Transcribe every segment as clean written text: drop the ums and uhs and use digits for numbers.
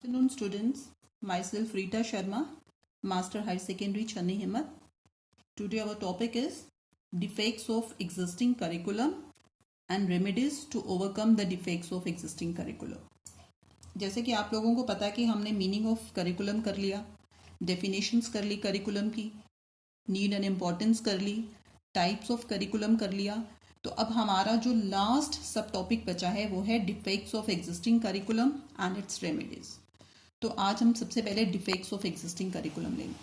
Afternoon students, myself Rita Sharma, Master Higher Secondary Channi Himmat. Today our topic is defects of existing curriculum and remedies to overcome the defects of existing curriculum. जैसे कि आप लोगों को पता है कि हमने मीनिंग ऑफ करिकुलम कर लिया, डेफिनेशंस कर ली करिकुलम की, नीड एंड इम्पोर्टेंस कर ली, टाइप्स ऑफ करिकुलम कर लिया. तो अब हमारा जो लास्ट सब टॉपिक बचा है वो है defects of existing curriculum and it's remedies. तो आज हम सबसे पहले डिफेक्ट्स ऑफ एग्जिस्टिंग करिकुलम लेंगे.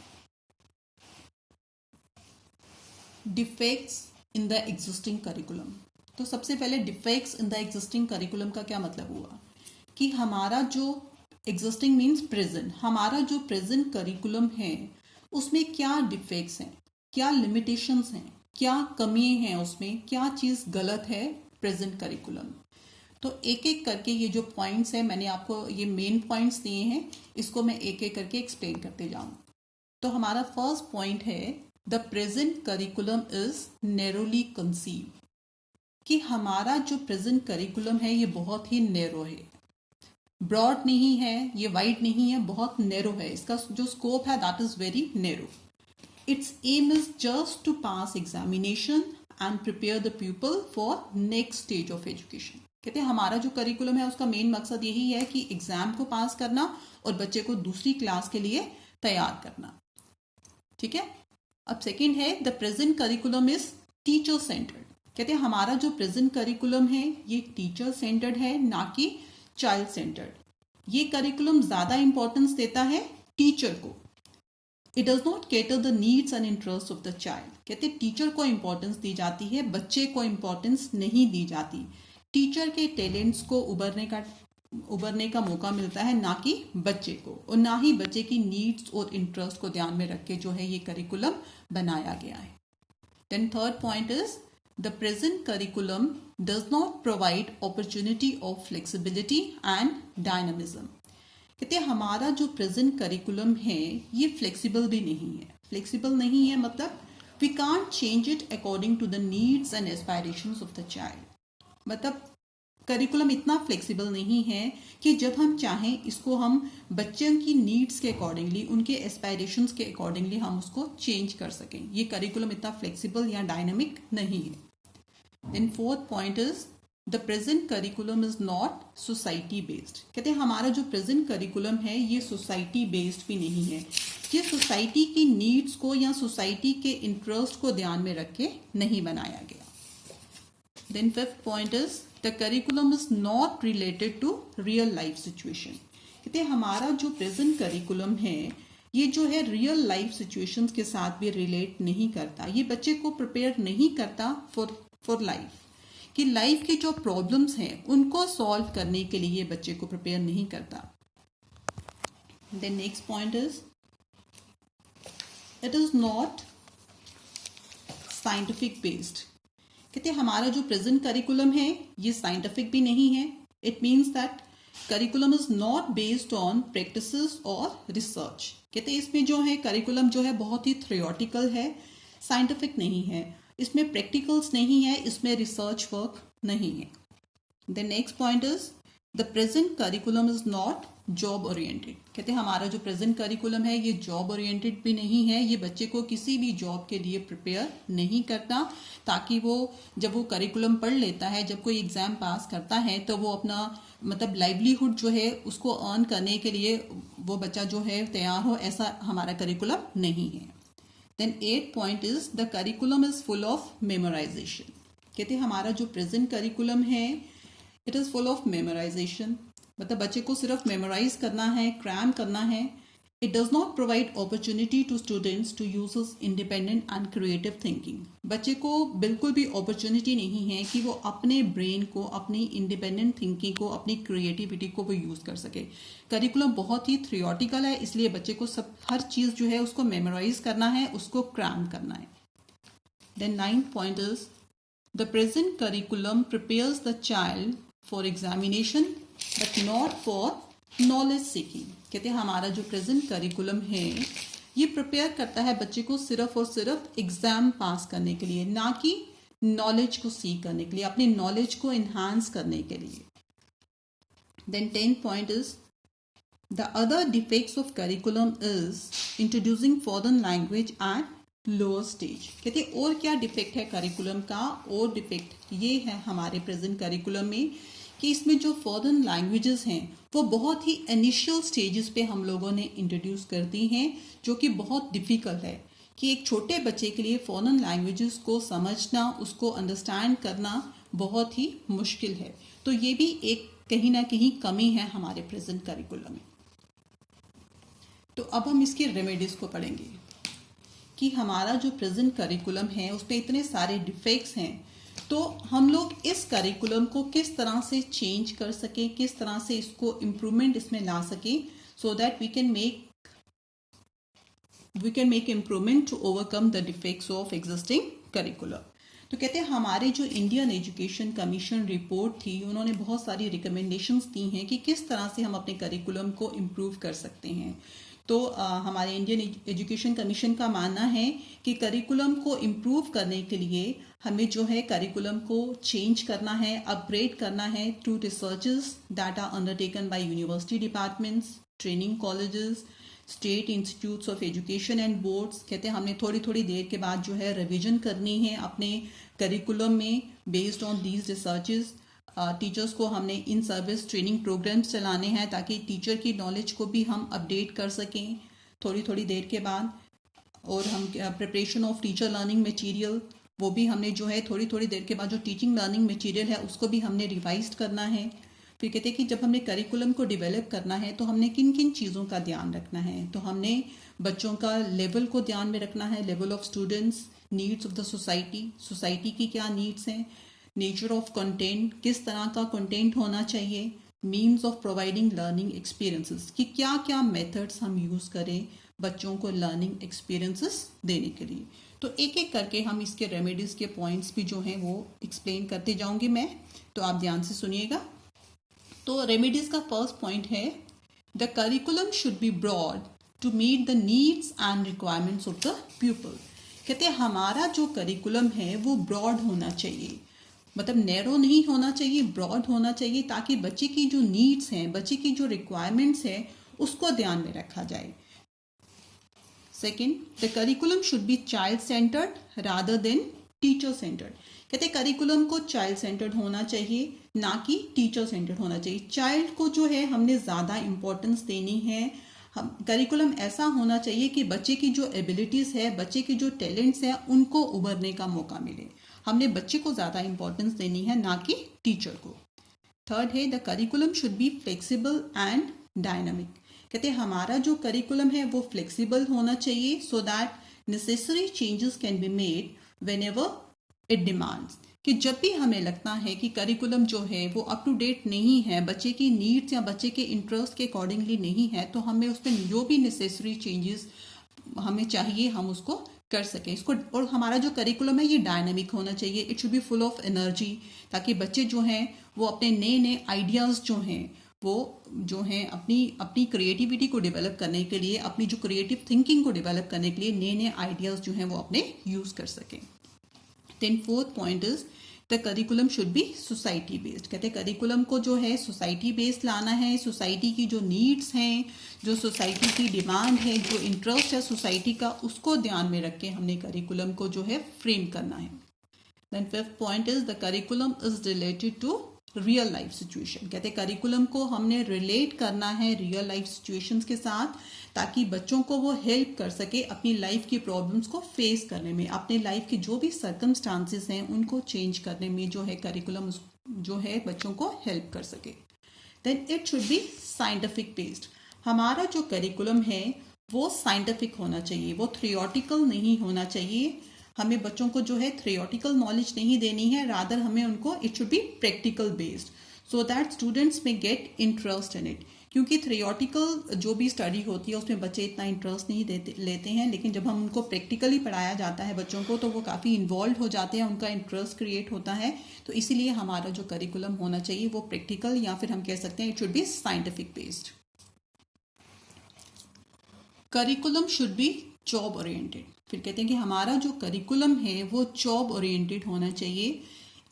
Defects in the existing curriculum. तो सबसे पहले defects in the existing curriculum का क्या मतलब हुआ कि हमारा जो एग्जिस्टिंग मीन्स प्रेजेंट, हमारा जो प्रेजेंट करिकुलम है उसमें क्या डिफेक्ट्स हैं, क्या लिमिटेशंस हैं, क्या कमी हैं, उसमें क्या चीज़ गलत है प्रेजेंट करिकुलम. तो एक एक करके ये जो पॉइंट्स हैं, मैंने आपको ये मेन पॉइंट्स दिए हैं, इसको मैं एक एक करके एक्सप्लेन करते जाऊँ. तो हमारा फर्स्ट पॉइंट है the present curriculum is narrowly conceive. कि हमारा जो प्रेजेंट करिकुलम है ये बहुत ही नैरो है, ब्रॉड नहीं है, ये वाइड नहीं है, बहुत नैरो है. इसका जो स्कोप है that is very narrow. Its aim is just to pass examination and prepare the people for next stage of education. कहते हैं हमारा जो करिकुलम है उसका मेन मकसद यही है कि एग्जाम को पास करना और बच्चे को दूसरी क्लास के लिए तैयार करना. ठीक है. अब सेकंड है the present curriculum is teacher centred. कहते हैं हमारा जो प्रेजेंट करिकुलम है ये टीचर सेंटर्ड है, ना कि चाइल्ड सेंटर्ड. ये करिकुलम ज्यादा इंपॉर्टेंस देता है टीचर को. It does not cater the needs and interest of the child. कहते टीचर को इंपॉर्टेंस दी जाती है, बच्चे को इंपॉर्टेंस नहीं दी जाती. टीचर के टैलेंट्स को उभरने का मौका मिलता है, ना कि बच्चे को, और ना ही बच्चे की नीड्स और इंटरेस्ट को ध्यान में रख के जो है ये करिकुलम बनाया गया है. Then third point is the present curriculum does not provide opportunity of flexibility and dynamism. कहते हैं हमारा जो प्रेजेंट करिकुलम है ये फ्लेक्सिबल भी नहीं है. फ्लेक्सिबल नहीं है मतलब we can't change it according to the needs and aspirations of the child. मतलब करिकुलम इतना फ्लेक्सिबल नहीं है कि जब हम चाहें इसको हम बच्चों की नीड्स के अकॉर्डिंगली, उनके एस्पायरेशंस के अकॉर्डिंगली हम उसको चेंज कर सकें. ये करिकुलम इतना फ्लेक्सिबल या डायनामिक नहीं है. Then fourth point is the present curriculum is not society based. कहते हैं हमारा जो प्रेजेंट करिकुलम है ये सोसाइटी बेस्ड भी नहीं है. ये सोसाइटी की नीड्स को या सोसाइटी के इंटरेस्ट को ध्यान में रख के नहीं बनाया गया. Then fifth point is the curriculum is not related to real life situation. कहते हैं हमारा जो प्रेजेंट करिकुलम है ये जो है रियल लाइफ सिचुएशंस के साथ भी रिलेट नहीं करता. ये बच्चे को प्रिपेयर नहीं करता फॉर लाइफ. कि लाइफ की जो प्रॉब्लम्स हैं उनको सॉल्व करने के लिए बच्चे को प्रिपेयर नहीं करता. Then next point is it is not scientific based. कहते हैं हमारा जो प्रेजेंट करिकुलम है ये साइंटिफिक भी नहीं है. It means that curriculum is not based on practices और रिसर्च. कहते हैं इसमें जो है करिकुलम जो है बहुत ही थ्योरेटिकल है, साइंटिफिक नहीं है. इसमें प्रैक्टिकल्स नहीं है, इसमें रिसर्च वर्क नहीं है. The next point is the present curriculum is not job oriented. कहते हैं हमारा जो प्रेजेंट करिकुलम है ये जॉब ओरिएंटेड भी नहीं है. ये बच्चे को किसी भी जॉब के लिए प्रिपेयर नहीं करता, ताकि वो जब वो करिकुलम पढ़ लेता है, जब कोई एग्जाम पास करता है तो वो अपना मतलब लाइवलीहुड जो है उसको अर्न करने के लिए वो बच्चा जो है तैयार हो, ऐसा हमारा करिकुलम नहीं है. Then 8th point is the curriculum is full of memorisation. कहते हैं हमारा जो प्रेजेंट करिकुलम है it is full of memorisation. मतलब बच्चे को सिर्फ मेमोराइज करना है, क्रैम करना है. It does not provide opportunity to students to use independent and creative thinking. बच्चे को बिल्कुल भी अपॉर्चुनिटी नहीं है कि वो अपने ब्रेन को, अपनी इंडिपेंडेंट थिंकिंग को, अपनी क्रिएटिविटी को वो यूज कर सके. करिकुलम बहुत ही थ्योरेटिकल है, इसलिए बच्चे को सब हर चीज़ जो है उसको मेमोराइज करना है, उसको क्रैम करना है. Then 9th point is the present curriculum prepares the child for examination but not for knowledge seeking. कहते हैं हमारा जो प्रेजेंट करिकुलम है ये प्रिपेयर करता है बच्चे को सिर्फ और सिर्फ एग्जाम पास करने के लिए, ना कि नॉलेज को सीख करने के लिए, अपनी नॉलेज को इन्हांस करने के लिए. Then 10th point is The other defects of curriculum is introducing foreign language at lower stage. कहते हैं और क्या डिफेक्ट है करिकुलम का, और डिफेक्ट ये है हमारे प्रेजेंट करिकुलम में कि इसमें जो फॉरेन लैंग्वेजेस हैं वो बहुत ही इनिशियल स्टेजेस पे हम लोगों ने इंट्रोड्यूस कर दी हैं, जो कि बहुत डिफ़िकल्ट है कि एक छोटे बच्चे के लिए फॉरेन लैंग्वेजेस को समझना, उसको अंडरस्टैंड करना बहुत ही मुश्किल है। तो ये भी एक कहीं ना कहीं कमी है हमारे प्रेजेंट करिकुलम में। तो अब हम इसके रेमेडीज को पढ़ेंगे कि हमारा जो प्रेजेंट करिकुलम है उसमें इतने सारे डिफेक्ट्स हैं, तो हम लोग इस करिकुलम को किस तरह से चेंज कर सकें, किस तरह से इसको इम्प्रूवमेंट इसमें ला सकें, so that we can make improvement to overcome the defects of existing curriculum. तो कहते हैं हमारे जो इंडियन एजुकेशन कमीशन रिपोर्ट थी, उन्होंने बहुत सारी रिकमेंडेशंस दी हैं कि किस तरह से हम अपने करिकुलम को इम्प्रूव कर सकते हैं। तो हमारे इंडियन एजुकेशन कमीशन का मानना है कि करिकुलम को इम्प्रूव करने के लिए हमें जो है करिकुलम को चेंज करना है, अपग्रेड करना है through researches that are undertaken by university departments, training colleges, state institutes of education and boards. कहते हैं हमने थोड़ी थोड़ी देर के बाद जो है रिविजन करनी है अपने करिकुलम में based on these researches. Teachers को हमने इन सर्विस ट्रेनिंग प्रोग्राम्स चलाने हैं ताकि टीचर की नॉलेज को भी हम अपडेट कर सकें थोड़ी थोड़ी देर के बाद। और हम preparation of teacher learning material, वो भी हमने जो है थोड़ी थोड़ी देर के बाद जो टीचिंग लर्निंग मटेरियल है उसको भी हमने रिवाइज करना है। फिर कहते हैं कि जब हमने करिकुलम को डेवलप करना है तो हमने किन किन चीज़ों का ध्यान रखना है। तो हमने बच्चों का लेवल को ध्यान में रखना है, level of students, needs of the society की क्या नीड्स हैं, नेचर ऑफ कंटेंट, किस तरह का कंटेंट होना चाहिए, means of providing learning experiences कि क्या क्या मेथड्स हम यूज़ करें बच्चों को लर्निंग एक्सपीरियंसेस देने के लिए। तो एक एक करके हम इसके रेमेडीज़ के पॉइंट्स भी जो हैं वो एक्सप्लेन करते जाऊंगी मैं, तो आप ध्यान से सुनिएगा। तो रेमेडीज़ का फर्स्ट पॉइंट है the curriculum should be broad to meet the needs and requirements of the people. कहते हैं हमारा जो करिकुलम है वो ब्रॉड होना चाहिए, मतलब नैरो नहीं होना चाहिए, ब्रॉड होना चाहिए, ताकि बच्चे की जो नीड्स हैं, बच्चे की जो रिक्वायरमेंट्स हैं उसको ध्यान में रखा जाए। Second, the curriculum should B child centred rather than teacher centred. कहते करिकुलम को चाइल्ड सेंटर्ड होना चाहिए, ना कि टीचर सेंटर्ड होना चाहिए। चाइल्ड को जो है हमने ज़्यादा इम्पोर्टेंस देनी है। हम करिकुलम ऐसा होना चाहिए कि बच्चे की जो एबिलिटीज़ है, बच्चे के जो टैलेंट्स हैं उनको उभरने का मौका मिले। हमने बच्चे को ज़्यादा इंपॉर्टेंस देनी है, ना कि टीचर को। थर्ड है the curriculum should be flexible and dynamic. कहते हैं हमारा जो करिकुलम है वो फ्लेक्सिबल होना चाहिए so that necessary changes can be made whenever it demands. कि जब भी हमें लगता है कि करिकुलम जो है वो अप टू डेट नहीं है, बच्चे की नीड्स या बच्चे के इंटरेस्ट के अकॉर्डिंगली नहीं है, तो हमें उस पर जो भी नेसेसरी चेंजेस हमें चाहिए हम उसको कर सकें इसको। और हमारा जो करिकुलम है ये डायनामिक होना चाहिए, it should B full of energy, ताकि बच्चे जो हैं वो अपने नए नए आइडियाज़ जो हैं वो जो हैं अपनी क्रिएटिविटी को डेवलप करने के लिए, अपनी जो क्रिएटिव थिंकिंग को डेवलप करने के लिए नए नए आइडियाज़ जो हैं वो अपने यूज़ कर सकें। Then fourth point is the curriculum should be society based. कहते हैं करिकुलम को जो है सोसाइटी बेस्ड लाना है। सोसाइटी की जो नीड्स हैं, जो सोसाइटी की डिमांड है, जो इंटरेस्ट है सोसाइटी का, उसको ध्यान में रख के हमने करिकुलम को जो है फ्रेम करना है। Then fifth point is the curriculum is related to real life situation. कहते हैं करिकुलम को हमने रिलेट करना है रियल लाइफ सिचुएशंस के साथ, ताकि बच्चों को वो हेल्प कर सके अपनी लाइफ की प्रॉब्लम्स को फेस करने में, अपने लाइफ के जो भी सर्कमस्टांसेस हैं उनको चेंज करने में जो है करिकुलम जो है बच्चों को हेल्प कर सके। Then it should be scientific based. हमारा जो करिकुलम है वो साइंटिफिक होना चाहिए, वो थ्योरेटिकल नहीं होना चाहिए। हमें बच्चों को जो है थ्योरेटिकल नॉलेज नहीं देनी है, रादर हमें उनको it should be practical based so that students में गेट इंटरेस्ट इन इट। क्योंकि थ्योरेटिकल जो भी स्टडी होती है उसमें बच्चे इतना इंटरेस्ट नहीं लेते हैं, लेकिन जब हम उनको प्रैक्टिकली पढ़ाया जाता है बच्चों को तो वो काफ़ी इन्वॉल्व हो जाते हैं, उनका इंटरेस्ट क्रिएट होता है। तो इसीलिए हमारा जो करिकुलम होना चाहिए वो प्रैक्टिकल, या फिर हम कह सकते हैं it should be scientific based. Curriculum should B job oriented. फिर कहते हैं कि हमारा जो करिकुलम है वो जॉब ओरिएंटेड होना चाहिए।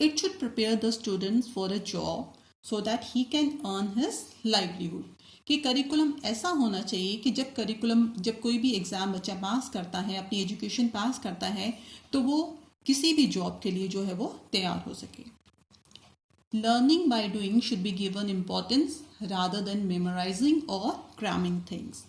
It should prepare the students for a job so that he can earn his livelihood. कि करिकुलम ऐसा होना चाहिए कि जब कोई भी एग्ज़ाम बच्चा पास करता है, अपनी एजुकेशन पास करता है, तो वो किसी भी जॉब के लिए जो है वो तैयार हो सके. Learning by doing should be given importance rather than memorising और क्रैमिंग थिंग्स.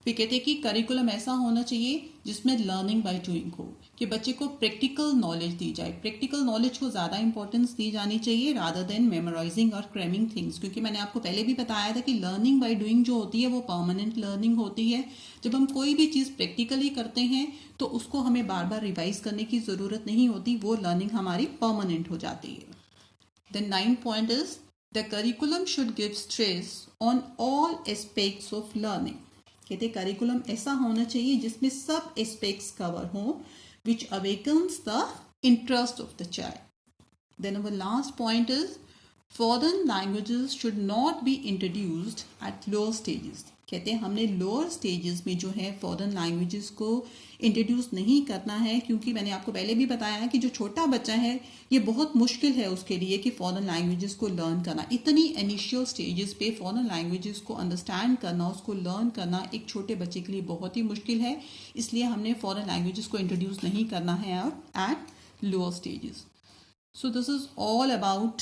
फिर कहते हैं कि करिकुलम ऐसा होना चाहिए जिसमें लर्निंग बाय डूइंग हो, कि बच्चे को प्रैक्टिकल नॉलेज दी जाए. प्रैक्टिकल नॉलेज को ज़्यादा इंपॉर्टेंस दी जानी चाहिए रादर देन मेमोराइजिंग और क्रैमिंग थिंग्स. क्योंकि मैंने आपको पहले भी बताया था कि लर्निंग बाय डूइंग जो होती है वो परमानेंट लर्निंग होती है. जब हम कोई भी चीज़ प्रैक्टिकली करते हैं तो उसको हमें बार बार रिवाइज करने की ज़रूरत नहीं होती, वो लर्निंग हमारी परमानेंट हो जाती है. The 9th point is the curriculum should give stress on all aspects of learning. कहते करिकुलम ऐसा होना चाहिए जिसमें सब एस्पेक्ट्स कवर हों, which awakens the interest of the child. Then our last point is foreign languages should not be introduced at lower stages. कहते हैं हमने लोअर स्टेजेस में जो है फॉरेन लैंग्वेजेस को इंट्रोड्यूस नहीं करना है, क्योंकि मैंने आपको पहले भी बताया है कि जो छोटा बच्चा है ये बहुत मुश्किल है उसके लिए कि फॉरेन लैंग्वेजेस को लर्न करना. इतनी इनिशियल स्टेजेस पे फॉरेन लैंग्वेजेस को अंडरस्टैंड करना, उसको लर्न करना एक छोटे बच्चे के लिए बहुत ही मुश्किल है. इसलिए हमने फॉरेन लैंग्वेजेस को इंट्रोड्यूस नहीं करना है at lower stages. So this is all about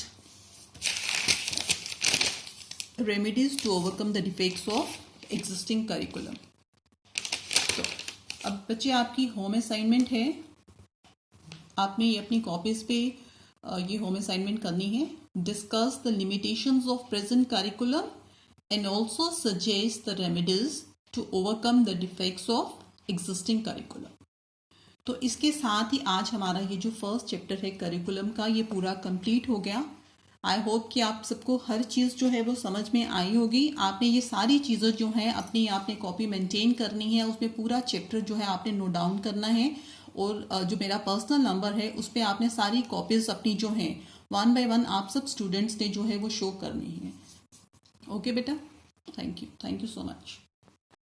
remedies to overcome the defects of existing curriculum. तो अब बच्चे आपकी होम असाइनमेंट है, आपने ये अपनी कॉपीज पे ये होम असाइनमेंट करनी है. Discuss the limitations of present curriculum and also suggest the remedies to overcome the defects of existing curriculum. तो इसके साथ ही आज हमारा ये जो फर्स्ट चैप्टर है करिकुलम का ये पूरा कंप्लीट हो गया. आई होप कि आप सबको हर चीज़ जो है वो समझ में आई होगी. आपने ये सारी चीज़ें जो हैं अपनी आपने कॉपी मेंटेन करनी है, उसमें पूरा चैप्टर जो है आपने नोट डाउन करना है. और जो मेरा पर्सनल नंबर है उस पर आपने सारी कॉपीज़ अपनी जो हैं 1 by 1 आप सब स्टूडेंट्स ने जो है वो शो करनी है. ओके बेटा, थैंक यू सो मच.